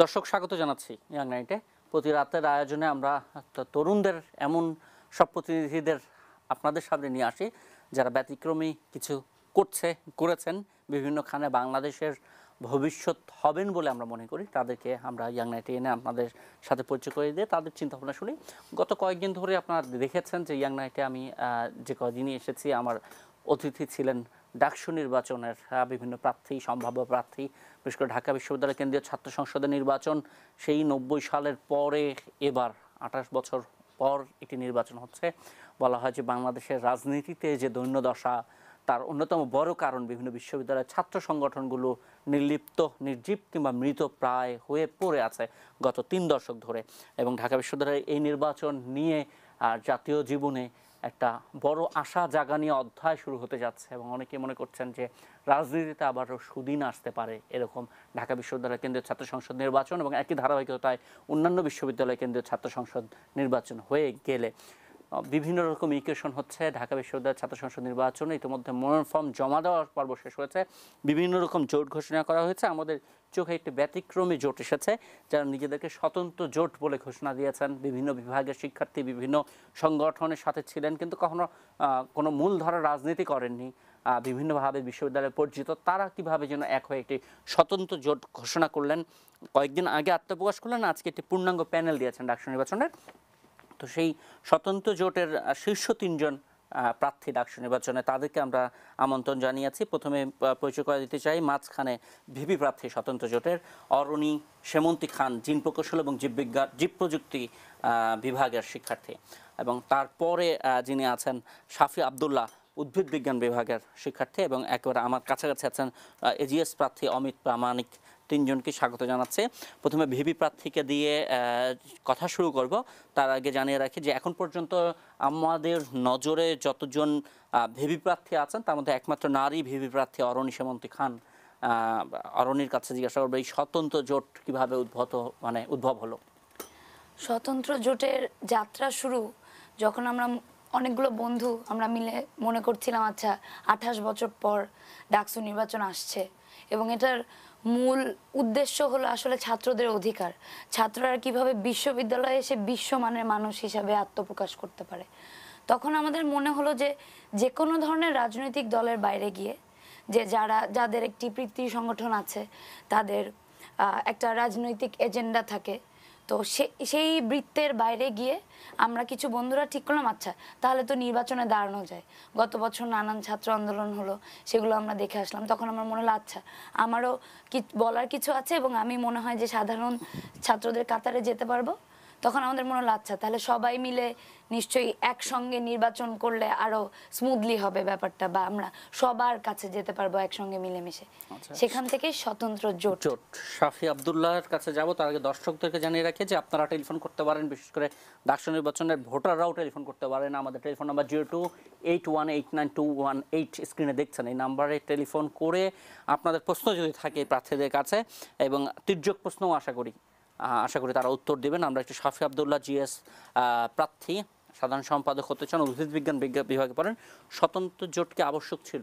দর্শক স্বাগত জানাচ্ছি ইয়াং নাইটে। প্রতি রাতের আয়োজনে আমরা তরুণদের এমন সব প্রতিনিধিদের আপনাদের সামনে নিয়ে আসি যারা ব্যতিক্রমী কিছু করেছেন বিভিন্নখানে বাংলাদেশের ভবিষ্যৎ হবেন বলে আমরা মনে করি। তাদেরকে আমরা ইয়াং নাইটে এনে আপনাদের সাথে পরিচয় করে দিয়ে তাদের চিন্তাভাবনা শুনি। গত কয়েকদিন ধরে আপনারা দেখেছেন যে ইয়াং নাইটে আমি যে কদিনই এসেছি আমার অতিথি ছিলেন ডাকসু নির্বাচনের বিভিন্ন প্রার্থী, সম্ভাব্য প্রার্থী। বিশেষ করে ঢাকা বিশ্ববিদ্যালয় কেন্দ্রীয় ছাত্র সংসদের নির্বাচন সেই 90 সালের পরে এবার 28 বছর পর একটি নির্বাচন হচ্ছে। বলা হয় যে বাংলাদেশের রাজনীতিতে যে দৈন্যদশা তার অন্যতম বড় কারণ বিভিন্ন বিশ্ববিদ্যালয়ের ছাত্র সংগঠনগুলো নির্লিপ্ত, নির্জীব কিংবা মৃত প্রায় হয়ে পড়ে আছে গত 3 দশক ধরে। এবং ঢাকা বিশ্ববিদ্যালয়ের এই নির্বাচন নিয়ে জাতীয় জীবনে একটা বড় আশা জাগানিয়া অধ্যায় শুরু হতে যাচ্ছে এবং অনেকে মনে করছেন যে রাজনীতিতে আবারও সুদিন আসতে পারে এরকম ঢাকা বিশ্ববিদ্যালয় কেন্দ্রীয় ছাত্র সংসদ নির্বাচন এবং একই ধারাবাহিকতায় অন্যান্য বিশ্ববিদ্যালয় কেন্দ্রীয় ছাত্র সংসদ নির্বাচন হয়ে গেলে বিভিন্ন রকম ইকুয়েশন হচ্ছে। ঢাকা বিশ্ববিদ্যালয়ের ছাত্র সংসদ নির্বাচনে ইতিমধ্যে মনোনয়ন ফর্ম জমা দেওয়ার পর্ব শেষ হয়েছে, বিভিন্ন রকম জোট ঘোষণা করা হয়েছে। আমাদের চোখে একটি ব্যতিক্রমী জোট এসেছে যারা নিজেদেরকে স্বতন্ত্র জোট বলে ঘোষণা দিয়েছেন। বিভিন্ন বিভাগের শিক্ষার্থী বিভিন্ন সংগঠনের সাথে ছিলেন কিন্তু কখনো কোনো মূলধারা রাজনীতি করেননি, বিভিন্নভাবে বিশ্ববিদ্যালয়ে পরিচিত। তারা কিভাবে যেন এক হয়ে একটি স্বতন্ত্র জোট ঘোষণা করলেন, কয়েকদিন আগে আত্মপ্রকাশ করলেন, আজকে একটি পূর্ণাঙ্গ প্যানেল দিয়েছেন ডাকসু নির্বাচনের। তো সেই স্বতন্ত্র জোটের শীর্ষ 3 জন প্রার্থী ডাকসু নির্বাচনে তাদেরকে আমরা আমন্ত্রণ জানিয়েছি। প্রথমে পরিচয় করে দিতে চাই মাঝখানে ভিপি প্রার্থী স্বতন্ত্র জোটের অরণি সেমন্তী খান, জিন প্রকৌশল এবং জীব প্রযুক্তি বিভাগের শিক্ষার্থী, এবং তারপরে যিনি আছেন শাফি আবদুল্লাহ, উদ্ভিদ বিজ্ঞান বিভাগের শিক্ষার্থী, এবং একেবারে আমার কাছাকাছি আছেন এজিএস প্রার্থী অমিত প্রামাণিক। 3 জনকে স্বাগত জানাচ্ছে। প্রথমে ভিপি প্রার্থীকে দিয়ে কথা শুরু করব। তার আগে জানিয়ে রাখি যে এখন পর্যন্ত আমাদের নজরে যতজন ভিপি প্রার্থী আছেন তার মধ্যে একমাত্র নারী ভিপি প্রার্থী অরণি সেমন্তী খান। অরণির কাছে জিজ্ঞাসা করবো এই স্বতন্ত্র জোট কিভাবে উদ্ভব হলো? স্বতন্ত্র জোটের যাত্রা শুরু যখন আমরা অনেকগুলো বন্ধু আমরা মিলে মনে করছিলাম আচ্ছা 28 বছর পর ডাকসু নির্বাচন আসছে এবং এটার মূল উদ্দেশ্য হলো আসলে ছাত্রদের অধিকার, ছাত্ররা কিভাবে বিশ্ববিদ্যালয়ে এসে বিশ্বমানের মানুষ হিসাবে আত্মপ্রকাশ করতে পারে। তখন আমাদের মনে হলো যে কোনো ধরনের রাজনৈতিক দলের বাইরে গিয়ে যাদের একটি পিতৃ সংগঠন আছে, তাদের একটা রাজনৈতিক এজেন্ডা থাকে, তো সেই বৃত্তের বাইরে গিয়ে আমরা কিছু বন্ধুরা ঠিক করলাম আচ্ছা তাহলে তো নির্বাচনে দাঁড়ানো যায়। গত বছর নানান ছাত্র আন্দোলন হলো, সেগুলো আমরা দেখে আসলাম। তখন আমার মনে হলো আচ্ছা আমারও বলার কিছু আছে এবং আমি মনে হয় যে সাধারণ ছাত্রদের কাতারে যেতে পারবো। তখন আমাদের মনে হলো আচ্ছা তাহলে সবাই মিলে নিশ্চয়ই একসঙ্গে নির্বাচন করলে আরো স্মুথলি হবে ব্যাপারটা, বা আমরা সবার কাছে যেতে পারবো একসঙ্গে মিলেমিশে। সেখান থেকে স্বতন্ত্র জোট। শাফি আবদুল্লাহর কাছে যাব, তার আগে দর্শকদেরকে জানিয়ে রাখি যে আপনারা টেলিফোন করতে পারেন, বিশেষ করে ডাকসু নির্বাচনের ভোটাররাও টেলিফোন করতে পারেন। আমাদের টেলিফোন নাম্বার 0281892118 স্ক্রিনে দেখছেন। এই নাম্বারে টেলিফোন করে আপনাদের প্রশ্ন যদি থাকে প্রার্থীদের কাছে, এবং তির্যক প্রশ্নও আশা করি তারা উত্তর দেবেন। আমরা একটু শাফি আবদুল্লাহ জিএস প্রার্থী, সাধারণ সম্পাদক হতে চান, উদ্ভিদ বিজ্ঞান বিভাগে পড়েন। স্বতন্ত্র জোটকে আবশ্যক ছিল?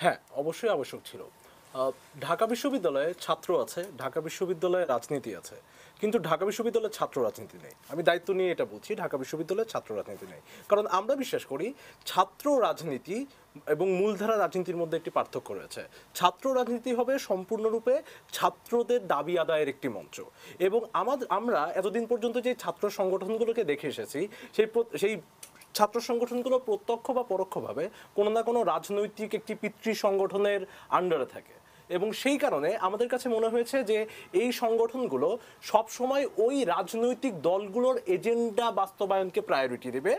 হ্যাঁ, অবশ্যই আবশ্যক ছিল। ঢাকা বিশ্ববিদ্যালয়ে ছাত্র আছে, ঢাকা বিশ্ববিদ্যালয়ে রাজনীতি আছে, কিন্তু ঢাকা বিশ্ববিদ্যালয়ের ছাত্র রাজনীতি নেই। আমি দায়িত্ব নিয়ে এটা বলছি, ঢাকা বিশ্ববিদ্যালয়ের ছাত্র রাজনীতি নেই। কারণ আমরা বিশ্বাস করি ছাত্র রাজনীতি এবং মূলধারা রাজনীতির মধ্যে একটি পার্থক্য রয়েছে। ছাত্র রাজনীতি হবে সম্পূর্ণরূপে ছাত্রদের দাবি আদায়ের একটি মঞ্চ, এবং আমরা এতদিন পর্যন্ত যে ছাত্র সংগঠনগুলোকে দেখে এসেছি সেই ছাত্র সংগঠনগুলো প্রত্যক্ষ বা পরোক্ষভাবে কোনো না কোনো রাজনৈতিক একটি পিতৃ সংগঠনের আন্ডারে থাকে, এবং সেই কারণে আমাদের কাছে মনে হয়েছে যে এই সংগঠনগুলো সবসময় ওই রাজনৈতিক দলগুলোর এজেন্ডা বাস্তবায়নকে প্রায়োরিটি দেবে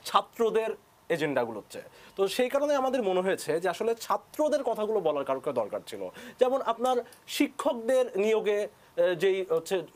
ছাত্রদের এজেন্ডাগুলোর চেয়ে। তো সেই কারণে আমাদের মনে হয়েছে যে আসলে ছাত্রদের কথাগুলো বলার কারো দরকার ছিল। যেমন আপনার শিক্ষকদের নিয়োগে যেই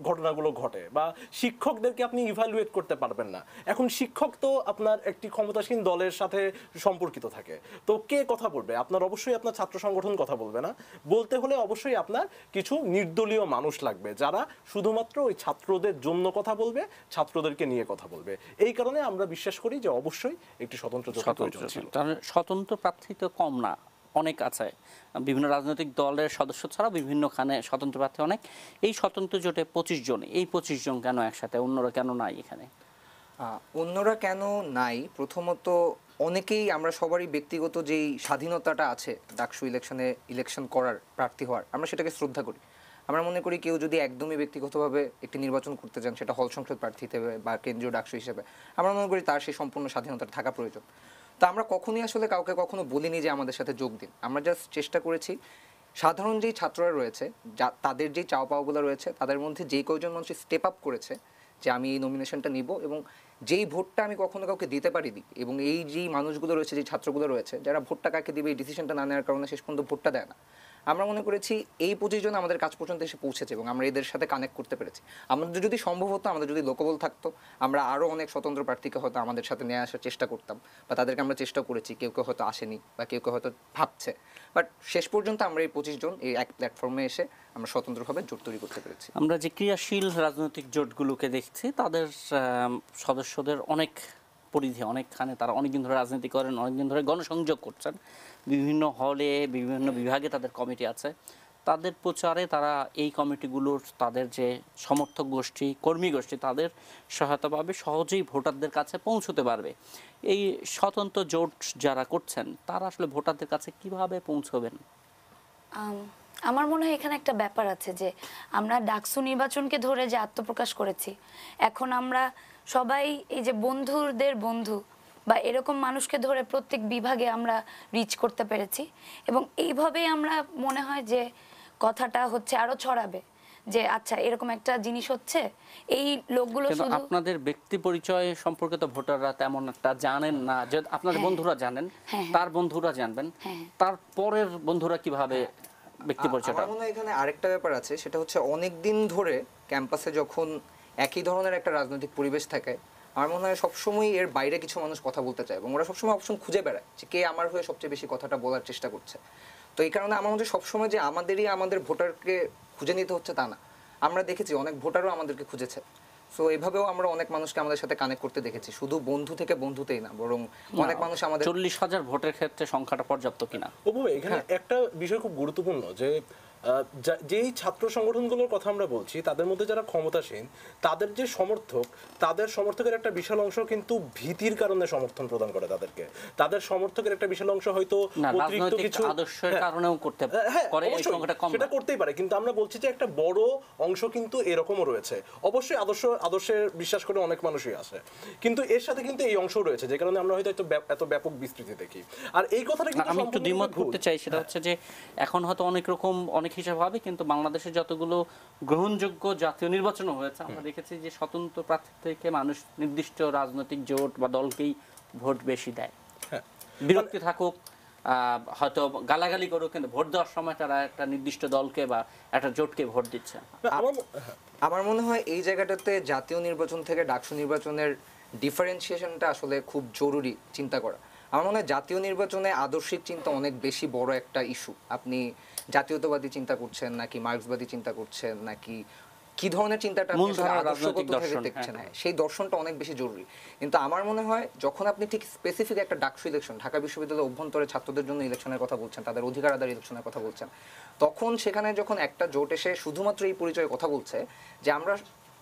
ঘটনাগুলো ঘটে, বা শিক্ষকদেরকে আপনি ইভ্যালুয়েট করতে পারবেন না। এখন শিক্ষক তো আপনার একটি ক্ষমতাসীন দলের সাথে সম্পর্কিত থাকে, তো কে কথা বলবে? অবশ্যই আপনার ছাত্র সংগঠন কথা বলবে না। বলতে হলে অবশ্যই আপনার কিছু নির্দলীয় মানুষ লাগবে যারা শুধুমাত্র ওই ছাত্রদের জন্য কথা বলবে, ছাত্রদেরকে নিয়ে কথা বলবে। এই কারণে আমরা বিশ্বাস করি যে অবশ্যই একটি স্বতন্ত্র জোট প্রয়োজন ছিল। স্বতন্ত্র প্রার্থী তো কম না, অনেক আছে, বিভিন্ন রাজনৈতিক দলের সদস্য ছাড়া বিভিন্নখানে স্বতন্ত্র প্রার্থী অনেক। এই স্বতন্ত্র জোটে 25 জন, এই 25 জন কেন একসাথে, অন্যরা কেন নাই এখানে? অন্যরা কেন নাই, প্রথমত অনেকেই আমরা সবারই ব্যক্তিগত যেই স্বাধীনতাটা আছে ডাকসু ইলেকশন করার, প্রার্থী হওয়ার, আমরা সেটাকে শ্রদ্ধা করি। আমরা মনে করি কেউ যদি একদমই ব্যক্তিগতভাবে একটি নির্বাচন করতে চান, সেটা হল সংসদ প্রার্থী হিসেবে বা কেন্দ্রীয় ডাকসু হিসেবে, আমরা মনে করি তার সেই সম্পূর্ণ স্বাধীনতা থাকা প্রয়োজন। তো আমরা কখনোই আসলে কাউকে কখনো বলিনি যে আমাদের সাথে যোগ দিন। আমরা জাস্ট চেষ্টা করেছি সাধারণ যেই ছাত্ররা রয়েছে, তাদের যেই চাওয়া পাওয়াগুলো রয়েছে, তাদের মধ্যে যেই কয়েকজন মানুষ স্টেপ আপ করেছে যে আমি এই নমিনেশনটা নিব, এবং যেই ভোটটা আমি কখনো কাউকে দিতে পারিনি, এবং এই যেই মানুষগুলো রয়েছে, যেই ছাত্রগুলো রয়েছে যারা ভোটটা কাকে দিবে এই ডিসিশনটা না নেওয়ার কারণে শেষ পর্যন্ত ভোটটা দেয় না, আমরা মনে করেছি এই 25 জন আমাদের কাজ পর্যন্ত এসে পৌঁছেছে এবং আমরা এদের সাথে কানেক্ট করতে পেরেছি। আমাদের যদি সম্ভব হতো, আমাদের যদি লোকবল থাকতো, আমরা আরও অনেক স্বতন্ত্র প্রার্থীকে হয়তো আমাদের সাথে নিয়ে আসার চেষ্টা করতাম, বা তাদেরকে আমরা চেষ্টা করেছি, কেউ কেউ হয়তো আসেনি বা কেউ কেউ হয়তো ভাবছে, বাট শেষ পর্যন্ত আমরা এই 25 জন এই এক প্ল্যাটফর্মে এসে আমরা স্বতন্ত্রভাবে জোট তৈরি করতে পেরেছি। আমরা যে ক্রিয়াশীল রাজনৈতিক জোটগুলোকে দেখছি, তাদের সদস্যদের অনেক পরিধি, অনেকখানে, তারা অনেকদিন ধরে রাজনীতি করেন, অনেকদিন ধরে গণসংযোগ করছেন, বিভিন্ন হলে বিভিন্ন বিভাগে তাদের কমিটি আছে। তাদের প্রচারে তারা এই কমিটিগুলোর, তাদের যে সমর্থক গোষ্ঠী, কর্মী গোষ্ঠী, তাদের সহায়তা পাবে, সহজেই ভোটারদের কাছে পৌঁছতে পারবে। এই স্বতন্ত্র জোট যারা করছেন তারা আসলে ভোটারদের কাছে কিভাবে পৌঁছবেন? আমার মনে হয় এখানে একটা ব্যাপার আছে যে আমরা ডাকসু নির্বাচনকে ধরে যে আত্মপ্রকাশ করেছি, এখন আমরা সবাই এই যে বন্ধুদের বন্ধু বা এরকম মানুষকে ধরে প্রত্যেক বিভাগে আমরা রিচ করতে পেরেছি, এবং এইভাবেই আমরা মনে হয় যে কথাটা হচ্ছে আরো ছড়াবে যে আচ্ছা এরকম একটা জিনিস হচ্ছে, এই লোকগুলো কিন্তু শুধু আপনাদের ব্যক্তি পরিচয় সম্পর্কে তো ভোটাররা তেমন একটা জানেন না, যে আপনাদের বন্ধুরা জানেন, তার বন্ধুরা জানবেন, তারপরের বন্ধুরা কিভাবে ব্যক্তি পরিচয়টা? আমার মনে হয় এখানে আরেকটা ব্যাপার আছে, সেটা হচ্ছে অনেক দিন ধরে ক্যাম্পাসে যখন একই ধরনের একটা রাজনৈতিক পরিবেশ থাকে, আমার মনে হয় সবসময় এর বাইরে কিছু মানুষ কথা বলতে চায় এবং ওরা সবসময় অপশন খুঁজে বেড়ায় যে কে আমার হয়ে সবচেয়ে বেশি কথাটা বলার চেষ্টা করছে। তো এই কারণে আমার মধ্যে সবসময় যে আমাদের ভোটারকে খুঁজে নিতে হচ্ছে তা না, আমরা দেখেছি অনেক ভোটারও আমাদেরকে খুঁজেছে। সো এভাবেও আমরা অনেক মানুষকে আমাদের সাথে কানেক্ট করতে দেখেছি, শুধু বন্ধু থেকে বন্ধুতেই না, বরং অনেক মানুষ আমাদের 40,000 ভোটের ক্ষেত্রে সংখ্যাটা পর্যাপ্ত কিনা? এখানে একটা বিষয় খুব গুরুত্বপূর্ণ যে যেই ছাত্র সংগঠনগুলোর কথা আমরা বলছি, তাদের মধ্যে যারা ক্ষমতাসীন, তাদের যে সমর্থক, তাদের সমর্থকের একটা বিশাল অংশ কিন্তু ভীতির কারণে সমর্থন প্রদান করে তাদেরকে। তাদের সমর্থকের একটা বিশাল অংশ হয়তো অতিরিক্ত কিছু আদর্শের কারণেও করতে পারে, এই সংখ্যাটা কম, সেটা করতেই পারে, কিন্তু আমরা বলছি যে একটা বড় অংশ কিন্তু এরকমও রয়েছে। অবশ্যই আদর্শে বিশ্বাস করে অনেক মানুষই আসে, কিন্তু এর সাথে কিন্তু এই অংশ রয়েছে, যে কারণে আমরা হয়তো এত ব্যাপক বিস্তৃতি দেখি। আর এই কথাটা কিন্তু আমি একটু দ্বিমত করতে চাই, সেটা হচ্ছে যে এখন হয়তো অনেক হিসাব হবে, কিন্তু বাংলাদেশে যতগুলো গ্রহণযোগ্য জাতীয় নির্বাচন হয়েছে, আমরা দেখেছি যে স্বতন্ত্র প্রার্থী থেকে মানুষ নির্দিষ্ট রাজনৈতিক জোট বা দলকেই ভোট বেশি দেয়। বিরক্তি থাকুক, হয়তো গালাগালি করুক, কিন্তু ভোট দেওয়ার সময় তারা একটা নির্দিষ্ট দলকে বা একটা জোটকে ভোট দিচ্ছে। আমার মনে হয় এই জায়গাটাতে জাতীয় নির্বাচন থেকে ডাকসু নির্বাচনের ডিফারেন্সিয়েশনটা আসলে খুব জরুরি চিন্তা করা। আমার মনে হয় জাতীয় নির্বাচনে আদর্শিক চিন্তা অনেক বেশি বড় একটা ইস্যু। আপনি জাতীয়তাবাদী চিন্তা করছেন নাকি মার্ক্সবাদী চিন্তা করছেন, নাকি কি ধরনের চিন্তাটা দেখছেন, সেই দর্শনটা অনেক বেশি জরুরি। কিন্তু আমার মনে হয় যখন আপনি ঠিক স্পেসিফিক একটা ডাকসু ইলেকশন, ঢাকা বিশ্ববিদ্যালয়ের অভ্যন্তরে ছাত্রদের জন্য ইলেকশনের কথা বলছেন, তাদের অধিকার আদায়ের ইলেকশনের কথা বলছেন, তখন সেখানে যখন একটা জোট এসে শুধুমাত্র এই পরিচয়ে কথা বলছে যে আমরা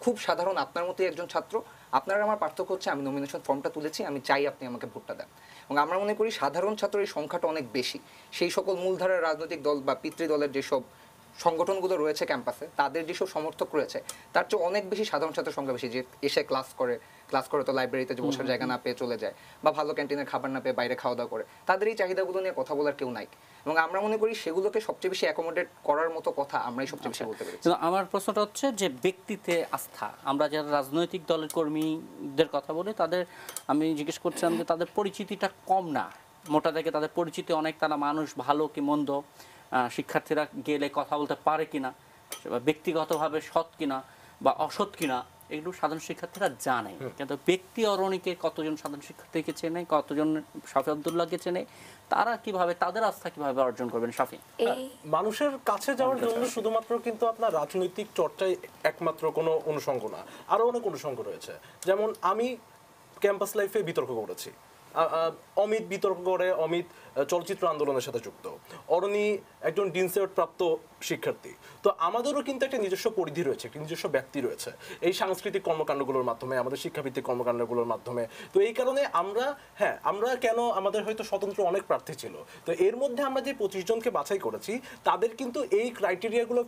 খুব সাধারণ আপনার মতোই একজন ছাত্র, আপনার আমার পার্থক্য হচ্ছে আমি নমিনেশন ফর্মটা তুলেছি, আমি চাই আপনি আমাকে ভোটটা দেন। এবং আমরা মনে করি সাধারণ ছাত্র এই সংখ্যাটা অনেক বেশি। সেই সকল মূলধারার রাজনৈতিক দল বা পিতৃদলের যেসব সংগঠনগুলো রয়েছে ক্যাম্পাসে, তাদের যেসব সমর্থক রয়েছে, তার চেয়ে অনেক বেশি সাধারণ ছাত্রের সংখ্যা বেশি, যে এসে ক্লাস করে তো লাইব্রেরিতে বসার জায়গা না পেয়ে চলে যায়, বা ভালো ক্যান্টিনের খাবার না পেয়ে বাইরে খাওয়া দাওয়া করে, তাদের এই চাহিদাগুলো নিয়ে কথা বলার কেউ নাই। এবং আমরা মনে করি সেগুলোকে সবচেয়ে বেশি অ্যাকোমোডেট করার মতো কথা আমরাই সবচেয়ে বেশি বলতে পেরেছি। আমার প্রশ্নটা হচ্ছে যে ব্যক্তিতে আস্থা, আমরা যারা রাজনৈতিক দলের কর্মীদের কথা বলি, তাদের আমি জিজ্ঞেস করছিলাম যে তাদের পরিচিতিটা কম না, মোটা থেকে তাদের পরিচিতি অনেক, তারা মানুষ ভালো কি মন্দ, শিক্ষার্থীরা গেলে কথা বলতে পারে কিনা, ব্যক্তিগতভাবে সৎ কিনা বা অসৎ কিনা, এগুলো সাধারণ শিক্ষার্থীরা জানে। কিন্তু ব্যক্তি অরণিকে কতজন সাধারণ শিক্ষার্থীকে চেনে, কতজন শাফি আব্দুল্লাহকে চেনে, তারা কিভাবে তাদের আস্থা কিভাবে অর্জন করবেন? শাফি, মানুষের কাছে যাওয়ার জন্য শুধুমাত্র কিন্তু আপনার রাজনৈতিক চর্চায় একমাত্র কোনো অনুষঙ্গ না, আরো অনেক অনুষঙ্গ রয়েছে। যেমন আমি ক্যাম্পাস লাইফে বিতর্ক করেছি, অমিত বিতর্ক করে, অমিত চলচ্চিত্র আন্দোলনের সাথে যুক্ত, অরণি একজন ডিনসেট প্রাপ্ত শিক্ষার্থী। তো আমাদেরও কিন্তু একটা নিজস্ব পরিধি রয়েছে, একটা নিজস্ব ব্যক্তি রয়েছে এই সাংস্কৃতিক কর্মকাণ্ডগুলোর মাধ্যমে, আমাদের শিক্ষাভিত্তিক কর্মকাণ্ডগুলোর মাধ্যমে। তো এই কারণে আমরা কেন, আমাদের হয়তো স্বতন্ত্র অনেক প্রার্থী ছিল, তো এর মধ্যে আমরা যে 25 জনকে বাছাই করেছি তাদের কিন্তু এই ক্রাইটেরিয়াগুলো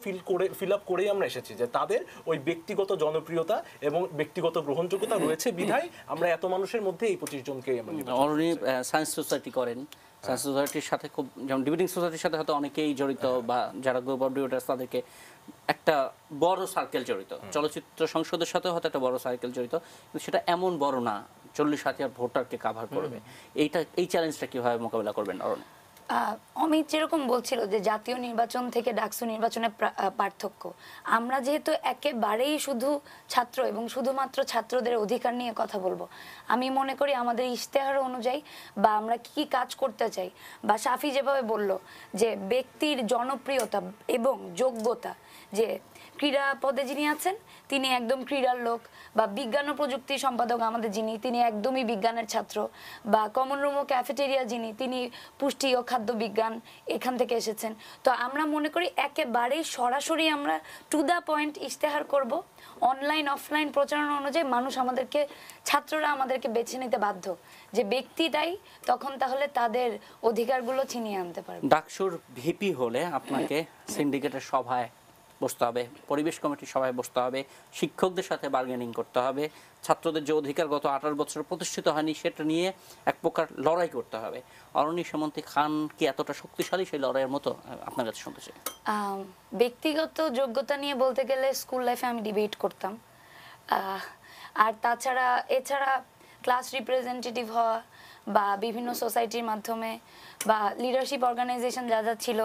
ফিল আপ করেই আমরা এসেছি, যে তাদের ওই ব্যক্তিগত জনপ্রিয়তা এবং ব্যক্তিগত গ্রহণযোগ্যতা রয়েছে বিধায় আমরা এত মানুষের মধ্যে এই 25 জনকে আমরা নির্বাচন অলরেডি করেছি। সায়েন্স সোসাইটি করেন, সায়েন্স সোসাইটির সাথে খুব, যেমন ডিবেটিং সোসাইটির সাথে হয়তো অনেকেই জড়িত, বা যারা গ্রুপ অফ ডিবেটার্স তাদেরকে একটা বড় সার্কেল জড়িত, চলচ্চিত্র সংসদের সাথেও হয়তো একটা বড় সার্কেল জড়িত, কিন্তু সেটা এমন বড় না 40,000 ভোটারকে কাভার করবে। এই চ্যালেঞ্জটা কিভাবে মোকাবিলা করবেন অরুণ? অমিত যেরকম বলছিল যে জাতীয় নির্বাচন থেকে ডাকসু নির্বাচনের পার্থক্য, আমরা যেহেতু একেবারেই শুধু ছাত্র এবং শুধুমাত্র ছাত্রদের অধিকার নিয়ে কথা বলবো, আমি মনে করি আমাদের ইশতেহার অনুযায়ী বা আমরা কি কাজ করতে চাই, বা শাফি যেভাবে বলল যে ব্যক্তির জনপ্রিয়তা এবং যোগ্যতা, যে ক্রীড়া পদে যিনি আছেন তিনি একদম ক্রীড়ার লোক, বা বিজ্ঞান ও প্রযুক্তি সম্পাদক আমাদের যিনি তিনি একদমই বিজ্ঞানের ছাত্র, বা কমন রুম ও ক্যাফেটেরিয়া যিনি তিনি পুষ্টি ও খাদ্য বিজ্ঞান এখান থেকে এসেছেন। তো আমরা মনে করি একেবারেই সরাসরি আমরা টু দ্য পয়েন্ট ইশতেহার করব, অনলাইন অফলাইন প্রচারণা অনুযায়ী মানুষ আমাদেরকে, ছাত্ররা আমাদেরকে বেছে নিতে বাধ্য, যে ব্যক্তিটাই তখন তাহলে তাদের অধিকারগুলো ছিনিয়ে আনতে পারবে। ডাকসুর ভিপি হলে আপনাকে সিন্ডিকেটের সভায় বসতে হবে, পরিবেশ কমিটির সভায় বসতে হবে, শিক্ষকদের সাথে বার্গেনিং করতে হবে, ছাত্রদের যে অধিকার গত 28 বছর প্রতিষ্ঠিত হয়নি সেটা নিয়ে এক প্রকার লড়াই করতে হবে। অরণি সেমন্তী খান কি এতটা শক্তিশালী সেই লড়াইয়ের মতো? আপনার কাছে শুনতে চাই। ব্যক্তিগত যোগ্যতা নিয়ে বলতে গেলে স্কুল লাইফে আমি ডিবেট করতাম, আর এছাড়া ক্লাস রিপ্রেজেন্টেটিভ হওয়া বা বিভিন্ন সোসাইটির মাধ্যমে বা লিডারশিপ অর্গানাইজেশন যা যা ছিল,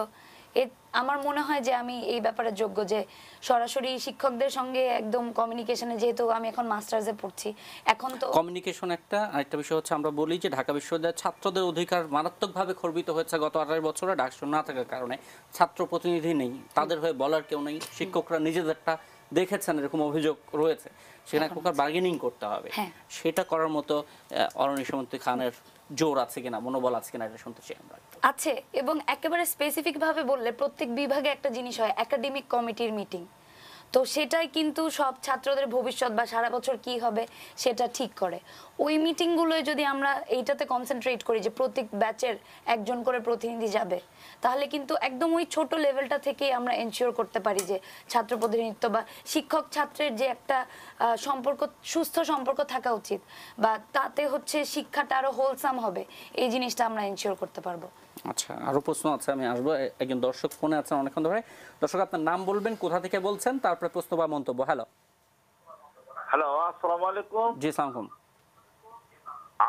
আমার মনে হয় যে আমি এই ব্যাপারে যোগ্য, যে সরাসরি শিক্ষকদের সঙ্গে একদম কমিউনিকেশনে, যেহেতু আমি এখন মাস্টার্সে পড়ছি, এখন তো কমিউনিকেশন একটা। আরেকটা বিষয় হচ্ছে আমরা বলি যে ঢাকা বিশ্ববিদ্যালয়ের ছাত্রদের অধিকার মারাত্মকভাবে খর্বিত হয়েছে গত 28 বছরে ডাকসু না থাকার কারণে। ছাত্র প্রতিনিধি নেই, তাদের হয়ে বলার কেউ নেই, শিক্ষকরা নিজেদেরটা দেখেছেন এরকম অভিযোগ রয়েছে, সেখানে এক প্রকার বার্গেনিং করতে হবে। সেটা করার মতো অরণি সেমন্তী খানের জোর আছে কিনা, মনোবল আছে কিনা, এটা শুনতে চাই আমরা। আছে, এবং একেবারে স্পেসিফিক ভাবে বললে প্রত্যেক বিভাগে একটা জিনিস হয়, একাডেমিক কমিটির মিটিং, তো সেটাই কিন্তু সব ছাত্রদের ভবিষ্যৎ বা সারা বছর কি হবে সেটা ঠিক করে। ওই মিটিংগুলোয় যদি আমরা এইটাতে কনসেন্ট্রেট করি যে প্রত্যেক ব্যাচের একজন করে প্রতিনিধি যাবে, তাহলে কিন্তু একদম ওই ছোট লেভেলটা থেকেই আমরা এনশিওর করতে পারি যে ছাত্র প্রতিনিধিত্ব বা শিক্ষক ছাত্রের যে একটা সম্পর্ক, সুস্থ সম্পর্ক থাকা উচিত, বা তাতে হচ্ছে শিক্ষাটা আরো হোলসাম হবে, এই জিনিসটা আমরা এনশিওর করতে পারবো। আচ্ছা, আরো প্রশ্ন আছে, আমি আসবো। একজন দর্শক ফোনে আছেন অনেকক্ষণ ধরে। দর্শক, আপনার নাম বলবেন, কোথা থেকে বলছেন, তারপরে প্রশ্ন বা মন্তব্য। হ্যালো। হ্যালো, আসসালামু আলাইকুম। জি, সালাম।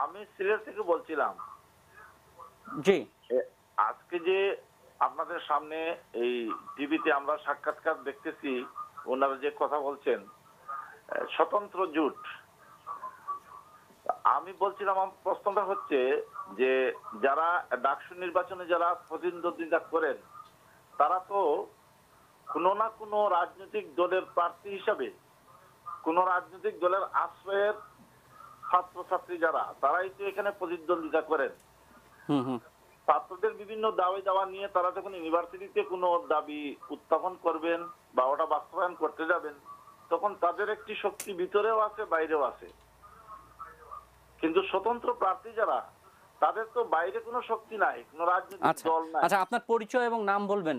আমি সিলেট থেকে বলছিলাম। জি, আজকে যে আপনাদের সামনে এই টিভিতে আমরা সাক্ষাৎকার দেখতেছি, ওনারা যে কথা বলছেন স্বতন্ত্র জোট, আমি বলছিলাম আমার প্রশ্নটা হচ্ছে যে যারা ডাকসু নির্বাচনে যারা প্রতিদ্বন্দ্বিতা করেন তারা তো কোনো না কোনো রাজনৈতিক দলের প্রার্থী হিসাবে, কোন রাজনৈতিক দলের আশ্রয়ের ছাত্রছাত্রী যারা, তারাই তো এখানে প্রতিদ্বন্দ্বিতা করেন। ছাত্রদের বিভিন্ন দাবি দাওয়া নিয়ে তারা যখন ইউনিভার্সিটিতে কোনো দাবি উত্থাপন করবেন বা ওটা বাস্তবায়ন করতে যাবেন, তখন তাদের একটি শক্তি ভিতরেও আছে, বাইরেও আছে। কিন্তু স্বতন্ত্র প্রার্থী যারা, তাদের তো বাইরে কোনো শক্তি নাই, কোনো রাজনৈতিক দল নাই। আচ্ছা, আপনার পরিচয় এবং নাম বলবেন।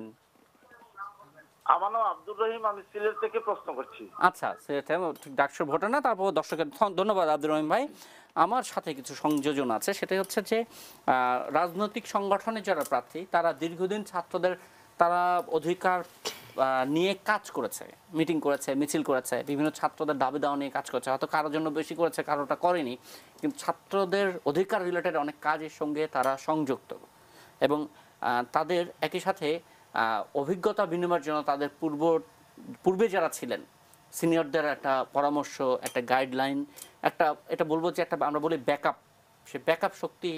আমার নাম আব্দুর রহিম, আমি সিলেট থেকে প্রশ্ন করছি। আচ্ছা, সেটা ডাকসুর ভোটার না, তারপর দর্শকের ধন্যবাদ আব্দুর রহিম ভাই। আমার সাথে কিছু সংযোজন আছে, সেটা হচ্ছে যে রাজনৈতিক সংগঠনে যারা প্রার্থী তারা দীর্ঘদিন ছাত্রদের, তারা অধিকার নিয়ে কাজ করেছে, মিটিং করেছে, মিছিল করেছে, বিভিন্ন ছাত্রদের দাবি দাওয়া নিয়ে কাজ করেছে, হয়তো কারোর জন্য বেশি করেছে, কারোটা করেনি, কিন্তু ছাত্রদের অধিকার রিলেটেড অনেক কাজের সঙ্গে তারা সংযুক্ত, এবং তাদের একই সাথে অভিজ্ঞতা বিনিময়ের জন্য তাদের পূর্বে যারা ছিলেন সিনিয়রদের একটা পরামর্শ, একটা গাইডলাইন, একটা, এটা বলবো যে একটা আমরা বলি ব্যাকআপ, সে ব্যাকআপ শক্তি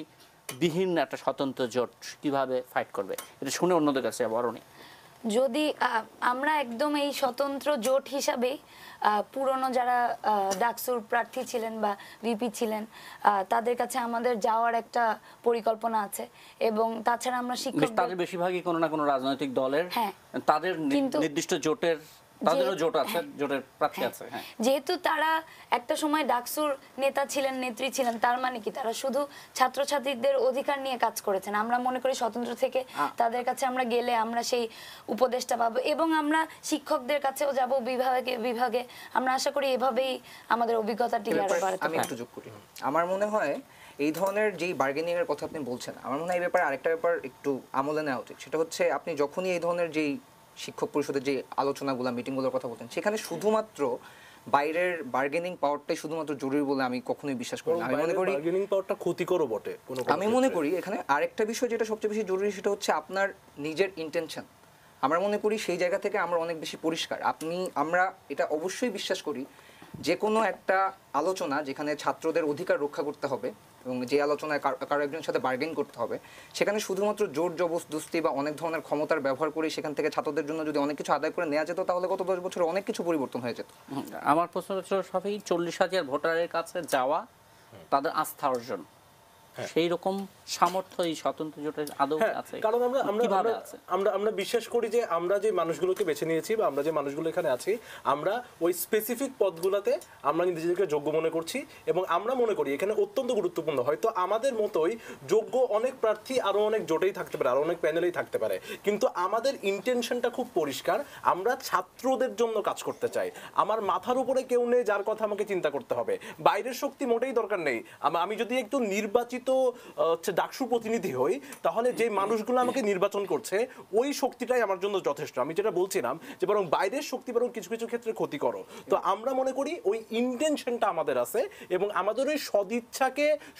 বিহীন একটা স্বতন্ত্র জোট কিভাবে ফাইট করবে, এটা শুনে অন্যদের কাছে বরণী। যদি আমরা একদম এই স্বতন্ত্র জোট হিসাবেই পুরনো যারা ডাকসুর প্রার্থী ছিলেন বা ভিপি ছিলেন তাদের কাছে আমাদের যাওয়ার একটা পরিকল্পনা আছে এবং তাছাড়া আমরা শিক্ষক তাদের বেশিরভাগই কোনো না কোনো রাজনৈতিক দলের হ্যাঁ। তাদের নির্দিষ্ট জোটের তাদেরও জোট আছে, জোটের প্রার্থী আছে। হ্যাঁ, যেহেতু তারা একটা সময় ডাকসুর নেতা ছিলেন, নেত্রী ছিলেন, তার মানে কি তারা শুধু ছাত্রছাত্রীদের অধিকার নিয়ে কাজ করেছেন। আমরা মনে করি স্বতন্ত্র থেকে তাদের কাছে আমরা গেলে আমরা সেই উপদেশটা পাবো এবং আমরা শিক্ষকদের কাছেও যাব বিভাগে বিভাগে। আমরা আশা করি এভাবেই আমাদের অভিজ্ঞতাটি আরো বাড়াতে আমি একটু যোগ করি। আমার মনে হয় এই ধরনের যেই বার্গেনিং এর কথা আপনি বলছেন, আমার মনে হয় এই ব্যাপারে আরেকটা ব্যাপার একটু আমলে নেওয়া উচিত। সেটা হচ্ছে আপনি যখনই এই ধরনের যেই শিক্ষক পরিষদের যে আলোচনাগুলো মিটিংগুলোর কথা বলছেন, সেখানে শুধুমাত্র বাইরের বার্গেনিং পাওয়ারটাই শুধুমাত্র জরুরি বলে আমি কখনোই বিশ্বাস করি না। আমি মনে করি বার্গেনিং পাওয়ারটা ক্ষতিকরও বটে কোনো আমি মনে করি এখানে আরেকটা বিষয় যেটা সবচেয়ে বেশি জরুরি, সেটা হচ্ছে আপনার নিজের ইন্টেনশন। আমরা মনে করি সেই জায়গা থেকে আমরা অনেক বেশি পরিষ্কার। আমরা এটা অবশ্যই বিশ্বাস করি যে কোনো একটা আলোচনা যেখানে ছাত্রদের অধিকার রক্ষা করতে হবে এবং যে আলোচনায় কারো একজনের সাথে বার্গেন করতে হবে, সেখানে শুধুমাত্র জোর জবরদস্তি বা অনেক ধরনের ক্ষমতার ব্যবহার করে সেখান থেকে ছাত্রদের জন্য যদি অনেক কিছু আদায় করে নেওয়া যেত, তাহলে গত 10 বছরে অনেক কিছু পরিবর্তন হয়ে যেত। আমার প্রশ্ন হচ্ছে সবই 40,000 ভোটারের কাছে যাওয়া, তাদের আস্থা অর্জন, সেই রকম সামর্থ্য এই স্বতন্ত্র জোটের আদৌ আছে? কারণ কিভাবে আছে? আমরা বিশ্বাস করি যে আমরা যে মানুষগুলোকে বেছে নিয়েছি বা আমরা যে মানুষগুলো এখানে আছি, আমরা ওই স্পেসিফিক পদগুলোতে আমরা নিজেদেরকে যোগ্য মনে করছি এবং আমরা মনে করি এখানে অত্যন্ত গুরুত্বপূর্ণ, হয়তো আমাদের মতোই যোগ্য অনেক প্রার্থী আরো অনেক জোটেই থাকতে পারে, আরো অনেক প্যানেলেই থাকতে পারে, কিন্তু আমাদের ইন্টেনশনটা খুব পরিষ্কার। আমরা ছাত্রদের জন্য কাজ করতে চাই। আমার মাথার উপরে কেউ নেই যার কথা আমাকে চিন্তা করতে হবে, বাইরের শক্তি মোটেই দরকার নেই। আমি যদি একটু নির্বাচিত ডাকসু প্রতিনিধি হই, তাহলে যে মানুষগুলো আমাকে নির্বাচন করছে ওই শক্তিটাই আমার জন্য যথেষ্ট। আমি যেটা বলছিলাম যে বরং বাইরের শক্তি বরং কিছু কিছু ক্ষেত্রে ক্ষতি করো। তো আমরা মনে করি ওই ইন্টেনশনটা আমাদের আছে এবং আমাদের ওই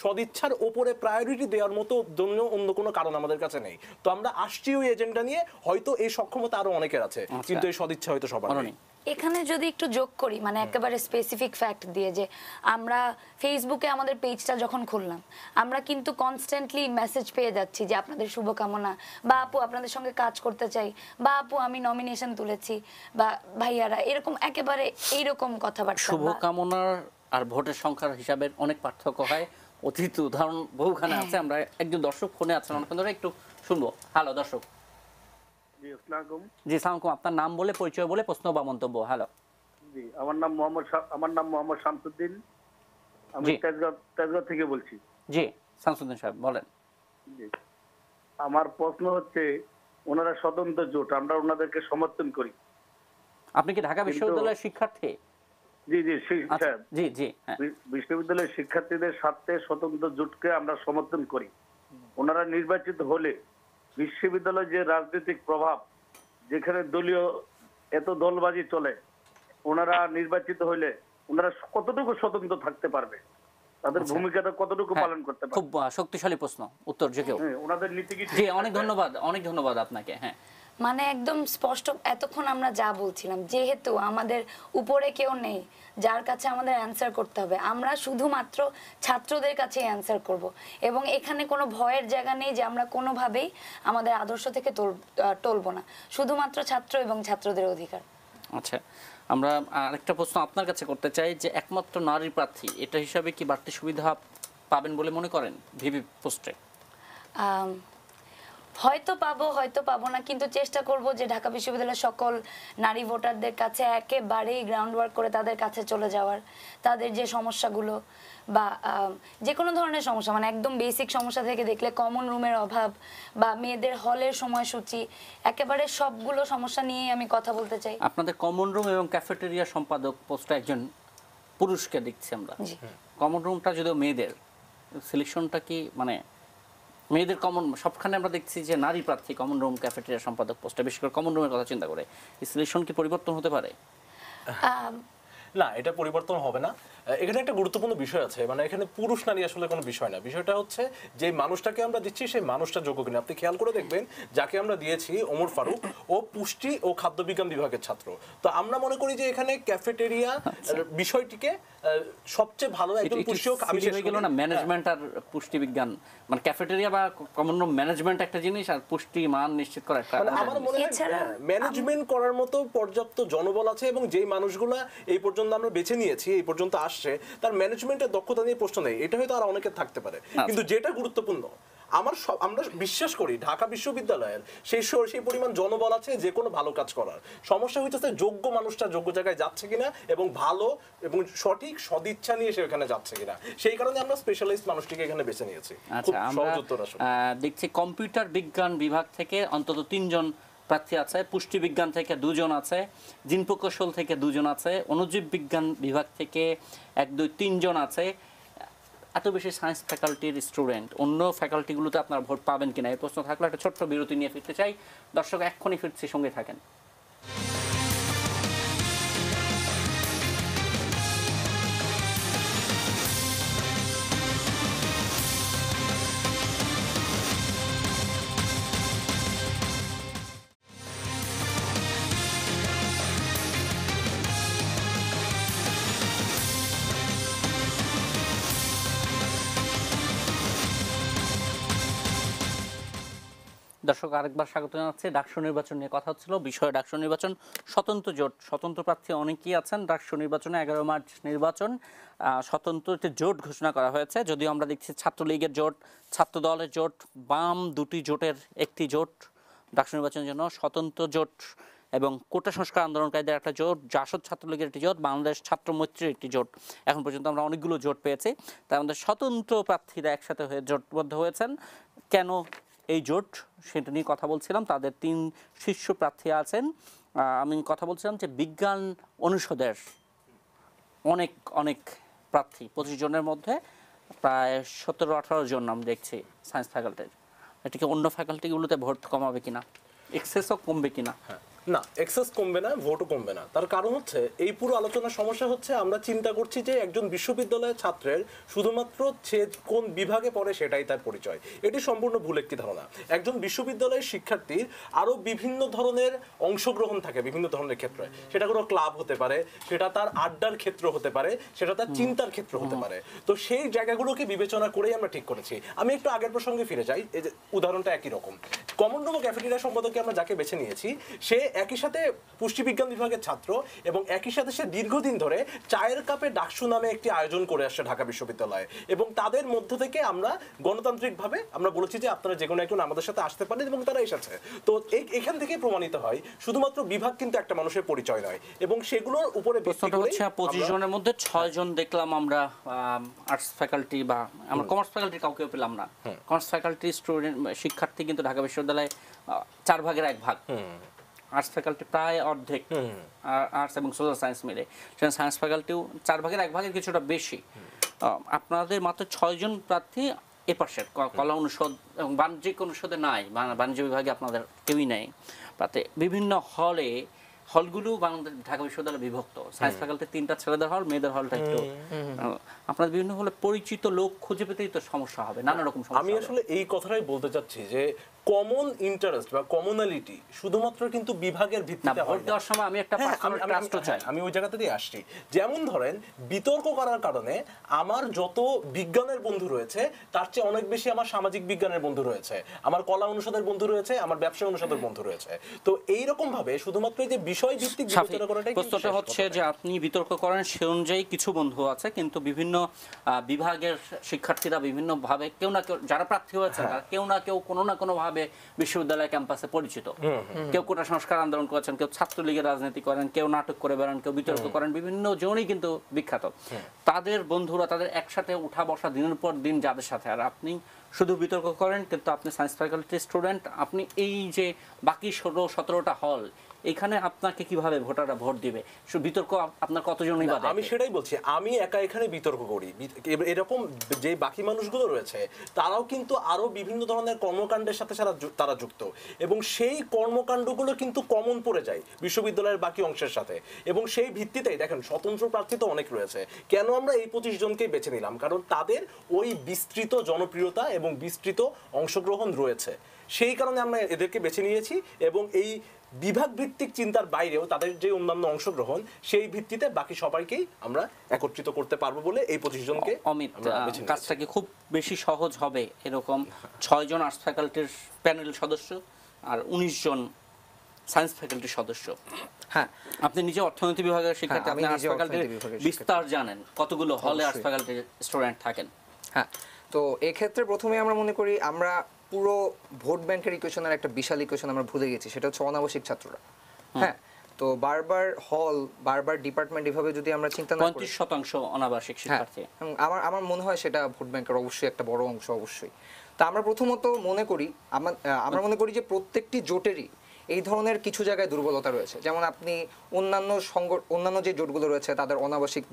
সদিচ্ছার ওপরে প্রায়োরিটি দেওয়ার মতো জন্য অন্য কোনো কারণ আমাদের কাছে নেই। তো আমরা আসছি ওই এজেন্ডা নিয়ে, হয়তো এই সক্ষমতা আরো অনেকের আছে, কিন্তু এই সদিচ্ছা হয়তো সবার নেই। এখানে যদি একটু যোগ করি, মানে একেবারে স্পেসিফিক ফ্যাক্ট দিয়ে, যে আমরা ফেসবুকে আমাদের পেজটা যখন খুললাম, আমরা কিন্তু কনস্ট্যান্টলি মেসেজ পেয়ে যাচ্ছি যে আপনাদের শুভকামনা, বা আপু আপনাদের সঙ্গে কাজ করতে চাই, বা আপু আমি নমিনেশন তুলেছি, বা ভাইয়ারা, এরকম একেবারে এইরকম কথাবার্তা। শুভকামনার আর ভোটের সংখ্যার হিসাবে অনেক পার্থক্য হয়। অতীত উদাহরণ বহুখানে আছে। আমরা একজন দর্শক ফোনে আছেন অনেকক্ষণ ধরে, একটু শুনবো। হ্যালো দর্শক। জি, আসসালামু আলাইকুম। জি, আসসালামু আলাইকুম। আপনার নাম বলে পরিচয় বলে প্রশ্ন বা মন্তব্য। হ্যালো। জি, আমার নাম মোহাম্মদ শামসুদ্দিন। আমি জি। তেজগাঁও থেকে বলছি। জি, শামসুদ্দিন সাহেব বলেন। জি, আমার প্রশ্ন হচ্ছে, ওনারা স্বতন্ত্র জোট, আমরা ওনাদেরকে সমর্থন করি। আপনি কি ঢাকা বিশ্ববিদ্যালয়ের শিক্ষার্থী? জি জি, আচ্ছা, জি জি, হ্যাঁ। বিশ্ববিদ্যালয়ের শিক্ষার্থীদের স্বার্থে স্বতন্ত্র জোটকে আমরা সমর্থন করি। ওনারা নির্বাচিত হলে বিশ্ববিদ্যালয়ের যে রাজনৈতিক প্রভাব, যেখানে দলীয় এত দলবাজি চলে, ওনারা নির্বাচিত হলে ওনারা কতটুকু স্বতন্ত্র থাকতে পারবে, তাদের ভূমিকাটা কতটুকু হ্যাঁ, পালন করতে পারবে? খুব শক্তিশালী প্রশ্ন, উত্তর যে কেউ। হ্যাঁ, ওনাদের নীতি কি? জি, অনেক ধন্যবাদ আপনাকে। হ্যাঁ, মানে একদম স্পষ্ট এতক্ষণ আমরা যা বলছিলাম, যেহেতু আমাদের উপরে কেউ নেই যার কাছে আমাদের অ্যান্সার করতে হবে, আমরা শুধুমাত্র ছাত্রদের কাছে অ্যান্সার করব এবং এখানে কোনো ভয়ের জায়গা নেই যে আমরা কোনোভাবেই আমাদের আদর্শ থেকে টলবো না, শুধুমাত্র ছাত্র এবং ছাত্রদের অধিকার। আচ্ছা, আমরা আরেকটা প্রশ্ন আপনার কাছে করতে চাই যে একমাত্র নারী প্রার্থী, এটা হিসাবে কি বাড়তি সুবিধা পাবেন বলে মনে করেন ভিপি পোস্টে? হয়তো পাবো না, কিন্তু চেষ্টা করব যে ঢাকা বিশ্ববিদ্যালয়ের সকল নারী ভোটারদের কাছে একেবারেই গ্রাউন্ড ওয়ার্ক করে তাদের কাছে চলে যাওয়ার, তাদের যে সমস্যাগুলো বা যে কোনো ধরনের সমস্যা, মানে একদম বেসিক সমস্যা থেকে দেখলে কমন রুমের অভাব বা মেয়েদের হলের সময়সূচি, একেবারে সবগুলো সমস্যা নিয়ে আমি কথা বলতে চাই। আপনাদের কমন রুম এবং ক্যাফেটেরিয়া সম্পাদক পোস্টে একজন পুরুষকে দেখছি আমরা। কমন রুমটা যদিও মেয়েদের, সিলেকশনটা কি মানে মেয়েদের কমন, সবখানে আমরা দেখছি যে নারী প্রার্থী কমন রুম ক্যাফেটেরিয়া সম্পাদক পোস্টে, বিশেষ করে কমন রুমের কথা চিন্তা করে, এই সিলেকশন কি পরিবর্তন হতে পারে? না, এটা পরিবর্তন হবে না। এখানে একটা গুরুত্বপূর্ণ বিষয় আছে, মানে এখানে পুরুষ নারী আসলে কোনো বিষয় না। বিষয়টা হচ্ছে যে মানুষটাকে আমরা দিচ্ছি সেই মানুষটা যোগ্য কিনা। আপনি খেয়াল করে দেখবেন যাকে আমরা দিয়েছি ওমর ফারুক, ও পুষ্টি ও খাদ্য বিজ্ঞান বিভাগের ছাত্র। তো আমরা মনে করি যে এখানে ক্যাফেটেরিয়া বিষয়টিকে সবচেয়ে ভালো একজন পুষ্টি হোক, আমি হয়ে গেল না ম্যানেজমেন্ট আর পুষ্টি বিজ্ঞান, মানে ক্যাফেটেরিয়া বা কমন ম্যানেজমেন্ট একটা জিনিস আর পুষ্টি মান নিশ্চিত করা একটা মানে আমার মনে হয় ম্যানেজমেন্ট করার মতো পর্যাপ্ত জনবল আছে, এবং যেই মানুষগুলা এই পর্যন্ত আমরা বেছে নিয়েছি, এই পর্যন্ত আসছে, তার ম্যানেজমেন্টের দক্ষতা নিয়ে প্রশ্ন নেই। এটা হয়তো আর অনেকের থাকতে পারে, কিন্তু যেটা গুরুত্বপূর্ণ আমরা বিশ্বাস করি ঢাকা বিশ্ববিদ্যালয়ের সেই পরিমাণ জনবল আছে যে কোনো ভালো কাজ করার। সমস্যা হইতেছে যোগ্য মানুষটা যোগ্য জায়গায় যাচ্ছে কিনা এবং ভালো এবং সঠিক সদিচ্ছা নিয়ে সে ওখানে যাচ্ছে কিনা, সেই কারণে আমরা স্পেশালিস্ট মানুষটিকে এখানে বেছে নিয়েছি। খুব আচ্ছা, আমরা সহজ উত্তর আসলে দেখছি কম্পিউটার বিজ্ঞান বিভাগ থেকে অন্তত 3 জন প্রার্থী আছে, পুষ্টি বিজ্ঞান থেকে 2 জন আছে, জিন প্রকৌশল থেকে 2 জন আছে, অণুজীব বিজ্ঞান বিভাগ থেকে 1, 2, 3 জন আছে। এত বেশি সায়েন্স ফ্যাকাল্টির স্টুডেন্ট, অন্য ফ্যাকাল্টিগুলোতে আপনারা ভোট পাবেন কিনা এই প্রশ্ন থাকলে একটা ছোট্ট বিরতি নিয়ে ফিরতে চাই। দর্শক এক্ষুনি ফিরছি, সঙ্গে থাকেন। দর্শক আরেকবার স্বাগত জানাচ্ছি। ডাকসু নির্বাচন নিয়ে কথা হচ্ছিল, বিষয় ডাকসু নির্বাচন, স্বতন্ত্র জোট, স্বতন্ত্র প্রার্থী অনেকেই আছেন। ডাকসু নির্বাচনে 11 মার্চ নির্বাচন, স্বতন্ত্র একটি জোট ঘোষণা করা হয়েছে। যদিও আমরা দেখছি ছাত্রলীগের জোট, ছাত্র দলের জোট, বাম দুটি জোটের একটি জোট ডাকসু নির্বাচনের জন্য, স্বতন্ত্র জোট এবং কোটা সংস্কার আন্দোলনকারীদের একটা জোট, জাসদ ছাত্রলীগের একটি জোট, বাংলাদেশ ছাত্র মৈত্রীর একটি জোট। এখন পর্যন্ত আমরা অনেকগুলো জোট পেয়েছি। তার মধ্যে স্বতন্ত্র প্রার্থীরা একসাথে হয়ে জোটবদ্ধ হয়েছেন। কেন এই জোট সেটা নিয়ে কথা বলছিলাম। তাদের 3 শীর্ষ প্রার্থী আছেন। আমি কথা বলছিলাম যে বিজ্ঞান অনুষদের অনেক অনেক প্রার্থী, 25 জনের মধ্যে প্রায় 17-18 জন নাম দেখছি সায়েন্স ফ্যাকাল্টির। এটাকে অন্য ফ্যাকাল্টিগুলোতে ভোট কমাবে কিনা, এক্সেসও কমবে কিনা? না, এক্সেস কমবে না, ভোটও কমবে না। তার কারণ হচ্ছে এই পুরো আলোচনার সমস্যা হচ্ছে আমরা চিন্তা করছি যে একজন বিশ্ববিদ্যালয়ের ছাত্রের শুধুমাত্র সে কোন বিভাগে পড়ে সেটাই তার পরিচয়। এটি সম্পূর্ণ ভুল একটি ধারণা। একজন বিশ্ববিদ্যালয়ের শিক্ষার্থীর আরো বিভিন্ন ধরনের অংশগ্রহণ থাকে, বিভিন্ন ধরনের ক্ষেত্রে। সেটা কোনো ক্লাব হতে পারে, সেটা তার আড্ডার ক্ষেত্র হতে পারে, সেটা তার চিন্তার ক্ষেত্র হতে পারে। তো সেই জায়গাগুলোকে বিবেচনা করেই আমরা ঠিক করেছি। আমি একটু আগের প্রসঙ্গে ফিরে যাই। এই যে উদাহরণটা একই রকম, কমন রুম ও ক্যাফেটেরিয়া সম্পাদকে আমরা যাকে বেছে নিয়েছি, সে একই সাথে পুষ্টিবিজ্ঞান বিভাগের ছাত্র এবং একই সাথে সে দীর্ঘদিন ধরে চায়ের কাপে ডাকসু নামে একটি আয়োজন করে আসছে ঢাকা বিশ্ববিদ্যালয়ে। এবং তাদের মধ্য থেকে আমরা গণতান্ত্রিকভাবে আমরা বলেছি যে আপনারা যে কোনো একজন আমাদের সাথে আসতে পারেন, এবং তারা এসেছে। তো এখান থেকে প্রমাণিত হয় শুধুমাত্র বিভাগ কিন্তু একটা মানুষের পরিচয় নয়, এবং সেগুলোর উপরে প্রশ্নটা হচ্ছে 25 জনের মধ্যে 6 জন দেখলাম আমরা আর্টস ফ্যাকাল্টি, বা আমরা কমার্স ফ্যাকাল্টির কাউকেও পেলাম না। কমার্স ফ্যাকাল্টি স্টুডেন্ট শিক্ষার্থী কিন্তু ঢাকা বিশ্ববিদ্যালয়ে 4 ভাগের 1 ভাগ। আর্টস ফ্যাকাল্টি প্রায় অর্ধেক, আর্টস এবং সোশ্যাল সায়েন্স মিলে। সেখানে সায়েন্স ফ্যাকাল্টিও 4 ভাগের 1 ভাগের কিছুটা বেশি। আপনাদের মাত্র 6 জন প্রার্থী এপাশের কলা অনুষদ এবং বাণিজ্যিক অনুষদে নাই, বাণিজ্য বিভাগে আপনাদের কেউই নেই। তাতে বিভিন্ন হলগুলো বাংলাদেশ ঢাকা বিশ্ববিদ্যালয়ে বিভক্ত। সায়েন্স ফ্যাকাল্টি 3টা ছেলেদের হল, মেয়েদের হলটা একটু। আপনার বিভিন্ন হলে পরিচিত লোক খুঁজে পেতেই তো সমস্যা হবে, নানা রকম সমস্যা। আমি আসলে এই কথাটাই বলতে চাচ্ছি যে কমন ইন্টারেস্ট বা কমনালিটি শুধুমাত্র কিন্তু বিভাগের ভিত্তিতে হয় না। সময় আমি একটা আমি ওই জায়গাতেই আসছি। যেমন ধরেন বিতর্ক করার কারণে আমার যত বিজ্ঞানের বন্ধু রয়েছে তার চেয়ে অনেক বেশি আমার সামাজিক বিজ্ঞানের বন্ধু রয়েছে, আমার কলা অনুষদের বন্ধু রয়েছে, আমার ব্যবসা অনুষদের বন্ধু রয়েছে। তো এই রকম ভাবে শুধুমাত্র এই যে বিষয় ভিত্তিক বিবেচনা করাটাই প্রশ্নটা হচ্ছে যে আপনি বিতর্ক করেন সে অনুযায়ী কিছু বন্ধু আছে, কিন্তু বিভিন্ন বিভাগের শিক্ষার্থীরা বিভিন্ন ভাবে কেউ না কেউ যারা প্রার্থী হয়েছে কেউ না কেউ কোনো না কোনো ভাবে বিশ্ববিদ্যালয় ক্যাম্পাসে পরিচিত। কেউ কোটা সংস্কার আন্দোলন করেছেন, কেউ ছাত্রলীগের রাজনীতি করেন, কেউ নাটক করে বেড়ান, কেউ বিতর্ক করেন, বিভিন্ন জনই কিন্তু বিখ্যাত। তাদের বন্ধুরা তাদের একসাথে উঠা বসা দিনের পর দিন যাদের সাথে, আর আপনি শুধু বিতর্ক করেন, কিন্তু আপনি সায়েন্স ফ্যাকাল্টির স্টুডেন্ট। আপনি এই যে বাকি 16-17টা হল, এখানে আপনাকে কিভাবে ভোটাররা ভোট দিবে? বিতর্ক আপনার কতজনই বা আমি দেখে? সেটাই বলছি, আমি একা এখানে বিতর্ক করি, এরকম যে বাকি মানুষগুলো রয়েছে তারাও কিন্তু আরো বিভিন্ন ধরনের কর্মকাণ্ডের সাথে তারা যুক্ত, এবং সেই কর্মকাণ্ডগুলো কিন্তু কমন পড়ে যায় বিশ্ববিদ্যালয়ের বাকি অংশের সাথে। এবং সেই ভিত্তিতেই দেখেন স্বতন্ত্র প্রার্থী তো অনেক রয়েছে, কেন আমরা এই 25 জনকেই বেছে নিলাম? কারণ তাদের ওই বিস্তৃত জনপ্রিয়তা এবং বিস্তৃত অংশগ্রহণ রয়েছে, সেই কারণে আমরা এদেরকে বেছে নিয়েছি। এবং এই বিভাগ ভিত্তিক চিন্তার বাইরেও তাদের যে অন্যান্য অংশগ্রহণ, সেই ভিত্তিতে বাকি সবাইকেই আমরা একত্রিত করতে পারবো বলে এই 25 জনকে অমিত, আমরা বেছে নিয়েছি। কাজটা কি খুব বেশি সহজ হবে? এরকম 6 জন আর্টস ফ্যাকাল্টির প্যানেল সদস্য আর 19 জন সায়েন্স ফ্যাকাল্টির সদস্য। হ্যাঁ, আপনি নিজে অর্থনীতি বিভাগের শিক্ষার্থী, আমি আপনি আর্টস নিজে ফ্যাকাল্টির অর্থনীতি বিভাগের বিস্তার জানেন, কতগুলো হলে আর্টস অবশ্যই। ফ্যাকাল্টির স্টুডেন্ট থাকেন? হ্যাঁ, তো এক্ষেত্রে প্রথমে আমরা মনে করি আমরা পুরো ভোট ব্যাংকের ইকুয়েশনের একটা বিশাল ইকুয়েশন আমরা ভুলে গেছি, সেটা হচ্ছে অনাবশ্যিক ছাত্ররা। হ্যাঁ, তো বারবার ডিপার্টমেন্ট এভাবে যদি আমরা চিন্তা না করি, 35% অনাবাসিক হ্যাঁ, শিক্ষার্থী। এবং আমার মনে হয় সেটা ভোট ব্যাংকের অবশ্যই একটা বড় অংশ অবশ্যই। তা আমরা প্রথমত মনে করি আমরা মনে করি যে প্রত্যেকটি জোটেরই এই ধরনের কিছু জায়গায় দুর্বলতা রয়েছে। যেমন আপনি অন্যান্য যে জোটগুলো রয়েছে তাদের অনাবাসিক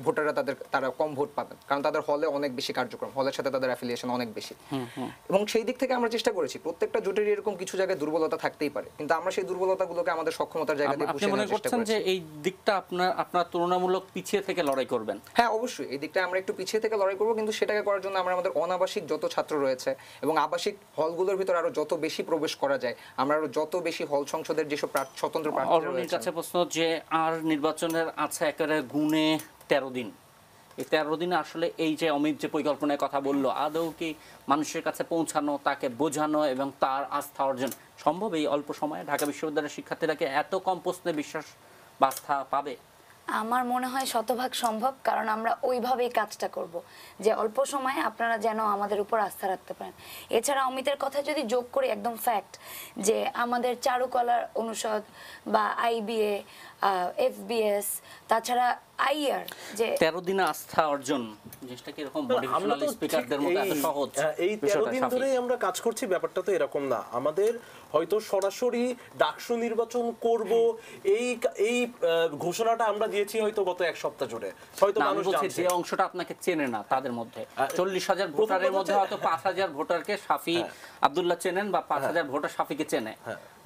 ভোটাররা তারা কম ভোট পাবেন, কারণ তাদের হলে অনেক বেশি কার্যক্রম, হলের সাথে তাদের অ্যাফিলিয়েশন অনেক বেশি। এবং সেই দিক থেকে আমরা চেষ্টা করেছি প্রত্যেকটা জোটেরই এরকম কিছু জায়গায় দুর্বলতা থাকতেই পারে, কিন্তু আমরা সেই দুর্বলতাগুলোকে আমাদের সক্ষমতার জায়গা দিয়ে আপনি পুষিয়ে মনে নেওয়ার চেষ্টা করছেন যে করেছি। এই দিকটা আপনার তুলনামূলক পিছিয়ে থেকে লড়াই করবেন? হ্যাঁ, অবশ্যই এই দিকটা আমরা একটু পিছিয়ে থেকে লড়াই করবো, কিন্তু সেটাকে করার জন্য আমরা আমাদের অনাবাসিক যত ছাত্র রয়েছে এবং আবাসিক হলগুলোর ভিতর আরো যত বেশি প্রবেশ করা যায়, আমরা আরো যত বেশি হল সংসদের যেসব স্বতন্ত্র প্রার্থী অরণির রয়েছে। কাছে প্রশ্ন যে আর নির্বাচনের আছে একেবারে গুণে 13 দিন, এই 13 দিনে আসলে এই যে অমিত যে পরিকল্পনার কথা বললো, আদৌ কি মানুষের কাছে পৌঁছানো, তাকে বোঝানো এবং তার আস্থা অর্জন সম্ভব এই অল্প সময়ে? ঢাকা বিশ্ববিদ্যালয়ের শিক্ষার্থীরা কি এত কম প্রশ্নে বিশ্বাস বা আস্থা পাবে? আমার মনে হয় শতভাগ সম্ভব, কারণ আমরা ওইভাবেই কাজটা করব যে অল্প সময়ে আপনারা যেন আমাদের উপর আস্থা রাখতে পারেন। এছাড়া অমিতের কথা যদি যোগ করি, একদম ফ্যাক্ট যে আমাদের চারুকলার অনুষদ বা আইবিএ, এফবিএস, তাছাড়া আইআর, যে 13 দিনে আস্থা অর্জন জিনিসটা কি এরকম আমরা মোটিভেশনাল তো স্পিকারদের ঠিক মতো এত সহজ? এই 13 বিষয়টা দিন সাফি। ধরেই আমরা কাজ করছি, ব্যাপারটা তো এরকম না। আমাদের হয়তো সরাসরি ডাকসু নির্বাচন করব এই ঘোষণাটা আমরা দিয়েছি হয়তো গত এক সপ্তাহ জুড়ে, হয়তো না, আমি মানুষ বলছি জানছে। যে অংশটা আপনাকে চেনে না তাদের মধ্যে 40,000 প্রথম ভোটারের কথা মধ্যে হচ্ছে- হয়তো 5,000 ভোটারকে শাফি আব্দুল্লাহ চেনেন বা 5,000 ভোটার শাফিকে চেনে,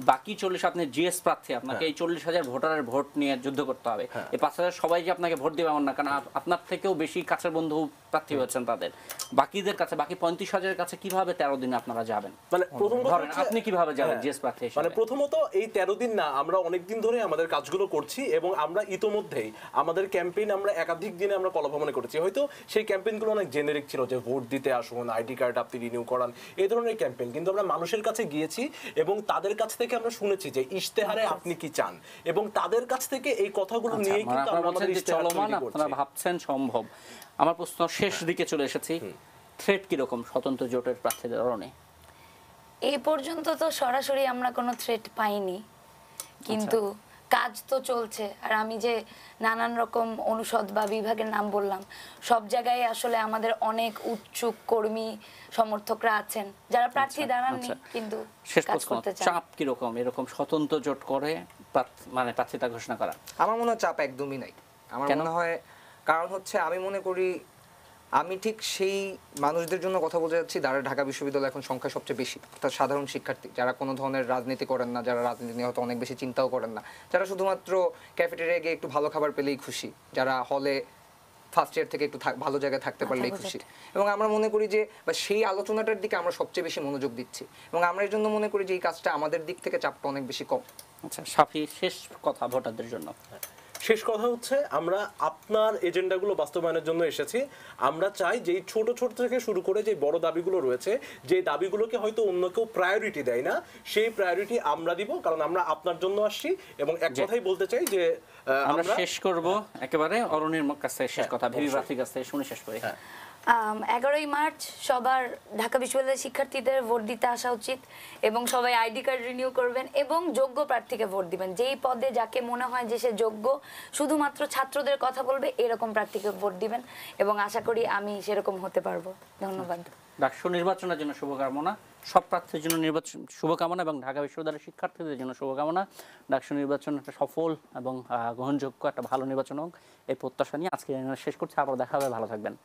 বাকি 40 আপনি জিএস প্রার্থী, আপনাকে এই 40,000 ভোটারের ভোট নিয়ে যুদ্ধ করতে হবে। এই 5,000 সবাই যে আপনাকে ভোট দেবে এমন না, কারণ আপনার থেকেও বেশি কাছের বন্ধু প্রার্থী হচ্ছেন তাদের। বাকিদের কাছে, বাকি 35,000-এর কাছে কিভাবে 13 দিনে আপনারা যাবেন? মানে প্রথম কথা ধরেন হচ্ছে- আপনি কিভাবে যাবেন হ্যাঁ, জিএস প্রার্থী মানে হিসেবে? প্রথমত এই 13 দিন না, আমরা অনেক দিন ধরে আমাদের কাজগুলো করছি এবং আমরা ইতোমধ্যেই আমাদের ক্যাম্পেইন আমরা একাধিক দিনে আমরা কলাভবনে করেছি। হয়তো সেই ক্যাম্পেইনগুলো অনেক জেনেরিক ছিল, যে ভোট দিতে আসুন, আইডি কার্ড আপনি রিনিউ করান, এই ধরনের ক্যাম্পেইন, কিন্তু আমরা মানুষের কাছে গিয়েছি এবং তাদের কাছ থেকে আমরা শুনেছি যে ইশতেহারে আপনি কি চান, এবং তাদের কাছ থেকে এই কথাগুলো আচ্ছা, নিয়ে মানে কিন্তু আপনারা আমরা বলছেন আমাদের যে ইশতেহার চলমান, তৈরি আপনারা করছি। ভাবছেন সম্ভব। আমার প্রশ্ন শেষ দিকে চলে এসেছি, থ্রেট কিরকম স্বতন্ত্র জোটের প্রার্থীদের অরণে? এই পর্যন্ত তো সরাসরি আমরা কোনো থ্রেট পাইনি, কিন্তু কাজ তো চলছে। আর আমি যে নানান রকম অনুষদ বা বিভাগের নাম বললাম, সব জায়গায় আসলে আমাদের অনেক উৎসুক কর্মী সমর্থকরা আছেন যারা প্রার্থী দাঁড়াননি কিন্তু শেষ কাজ প্রশ্ন, করতে চান। চাপ কিরকম এরকম স্বতন্ত্র জোট করে মানে প্রার্থীতা ঘোষণা করা? আমার মনে হয় চাপ একদমই নাই। আমার কেন? মনে হয় কারণ হচ্ছে আমি মনে করি আমি ঠিক সেই মানুষদের জন্য কথা বলতে যাচ্ছি যারা ঢাকা বিশ্ববিদ্যালয় এখন সংখ্যা সবচেয়ে বেশি, অর্থাৎ সাধারণ শিক্ষার্থী যারা কোনো ধরনের রাজনীতি করেন না, যারা রাজনীতি নিয়ে হয়তো অনেক বেশি চিন্তাও করেন না, যারা শুধুমাত্র ক্যাফেটেরিয়ায় গিয়ে একটু ভালো খাবার পেলেই খুশি, যারা হলে ফার্স্ট ইয়ার থেকে একটু ভালো জায়গায় থাকতে পারলেই খুশি। এবং আমরা মনে করি যে বা সেই আলোচনাটার দিকে আমরা সবচেয়ে বেশি মনোযোগ দিচ্ছি, এবং আমরা এই জন্য মনে করি যে এই কাজটা আমাদের দিক থেকে চাপটা অনেক বেশি কম। আচ্ছা সাফি, শেষ কথা ভোটারদের জন্য। শেষ কথা হচ্ছে, আমরা আপনার এজেন্ডাগুলো বাস্তবায়নের জন্য এসেছি। আমরা চাই যে এই ছোট ছোট থেকে শুরু করে যে বড় দাবিগুলো রয়েছে, যে দাবিগুলোকে হয়তো অন্য কেউ প্রায়োরিটি দেয় না, সেই প্রায়োরিটি আমরা দিব, কারণ আমরা আপনার জন্য আসছি। এবং এক কথাই বলতে চাই যে আমরা শেষ করব একেবারে অরণির কাছে শেষ কথা, ভিভি প্রার্থীর কাছে শুনে শেষ করি। 11ই মার্চ সবার ঢাকা বিশ্ববিদ্যালয়ের শিক্ষার্থীদের ভোট দিতে আসা উচিত এবং সবাই আইডি কার্ড রিনিউ করবেন এবং যোগ্য প্রার্থীকে ভোট দিবেন। যেই পদে যাকে মনে হয় যে সে যোগ্য, শুধুমাত্র ছাত্রদের কথা বলবে এরকম প্রার্থীকে ভোট দিবেন এবং আশা করি আমি সেরকম হতে পারবো। ধন্যবাদ। ডাকসু নির্বাচনের জন্য শুভকামনা, সব প্রার্থীর জন্য নির্বাচন শুভকামনা এবং ঢাকা বিশ্ববিদ্যালয়ের শিক্ষার্থীদের জন্য শুভকামনা। ডাকসু নির্বাচন একটা সফল এবং গ্রহণযোগ্য একটা ভালো নির্বাচন হোক এই প্রত্যাশা নিয়ে আজকে শেষ করছি। আবার দেখা হবে, ভালো থাকবেন।